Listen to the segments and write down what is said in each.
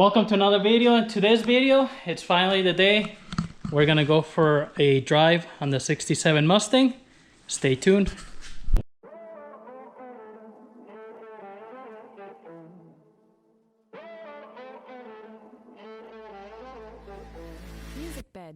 Welcome to another video. In today's video, it's finally the day. We're gonna go for a drive on the 67 Mustang. Stay tuned. Music bed.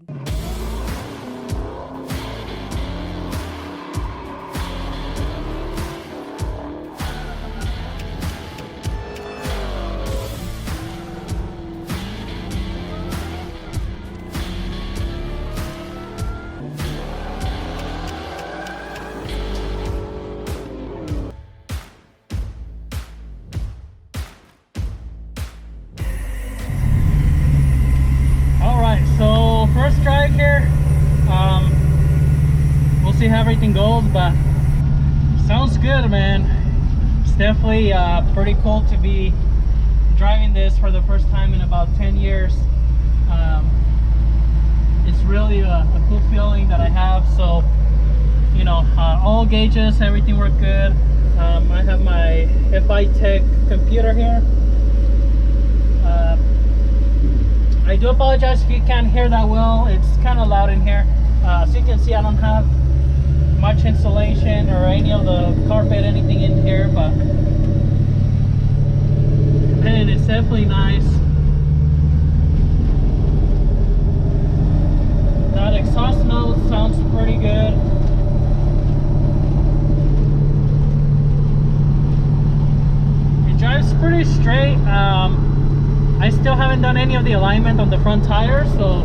So first drive here, we'll see how everything goes, but sounds good, man. It's definitely pretty cool to be driving this for the first time in about 10 years. It's really a cool feeling that I have. So, you know, all gauges, everything worked good. I have my FI Tech computer here. I do apologize if you can't hear that well. It's kind of loud in here. As you can see, I don't have much insulation or any of the carpet, anything in here, but man, it's definitely nice. That exhaust note sounds pretty good. It drives pretty straight. I still haven't done any of the alignment on the front tires, so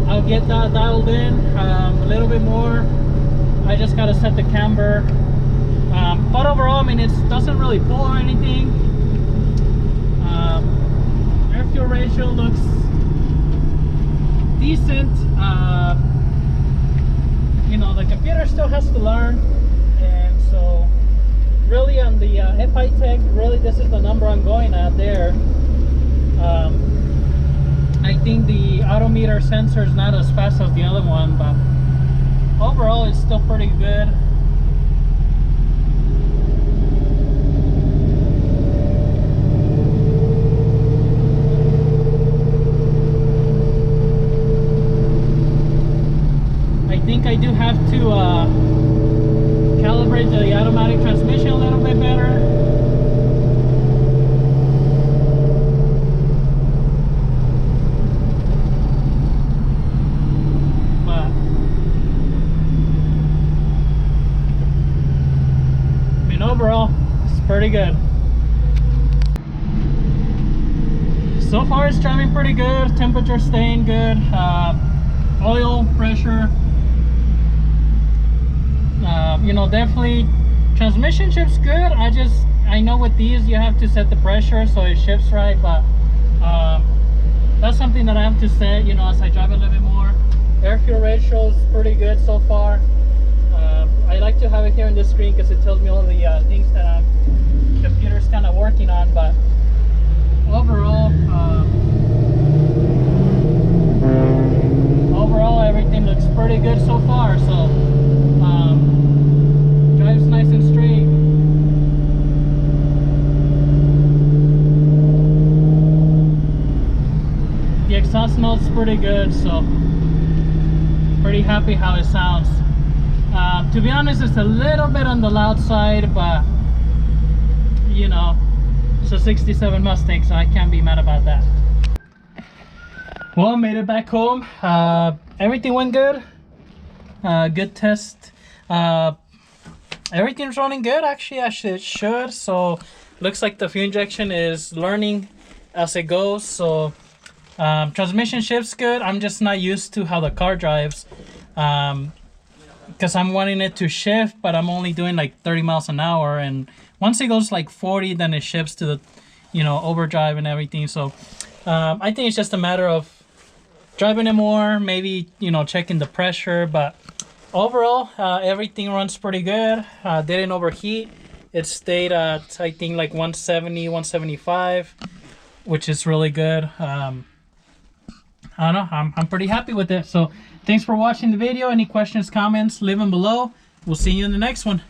I'll get that dialed in a little bit more. I just got to set the camber, but overall, I mean, it doesn't really pull or anything. Air fuel ratio looks decent. You know, the computer still has to learn, and so really on the FI Tech, really this is the number I'm going at there. I think the odometer sensor is not as fast as the other one, but overall it's still pretty good. I think I do have to calibrate the automatic transmission a little bit better. Overall, it's pretty good. So far it's driving pretty good, temperature staying good, oil pressure, you know, definitely transmission shifts good. I know with these you have to set the pressure so it shifts right, but that's something that I have to set, you know, as I drive a little bit more. Air fuel ratio is pretty good so far. I like to have it here on the screen because it tells me all the things that computer's kind of working on, but overall everything looks pretty good so far. So drives nice and straight. The exhaust note's pretty good, so pretty happy how it sounds. To be honest, it's a little bit on the loud side, but you know, it's a 67 Mustang, so I can't be mad about that. Well, I made it back home. Everything went good. Good test. Everything's running good, actually, as it should. So looks like the fuel injection is learning as it goes. So transmission shifts good. I'm just not used to how the car drives. Because I'm wanting it to shift, but I'm only doing like 30 miles an hour, and once it goes like 40, then it shifts to the, you know, overdrive and everything. So I think it's just a matter of driving it more, maybe, you know, checking the pressure, but overall everything runs pretty good. Didn't overheat. It stayed at, I think, like 170, 175, which is really good. I don't know, I'm pretty happy with it. So thanks for watching the video. Any questions, comments, leave them below. We'll see you in the next one.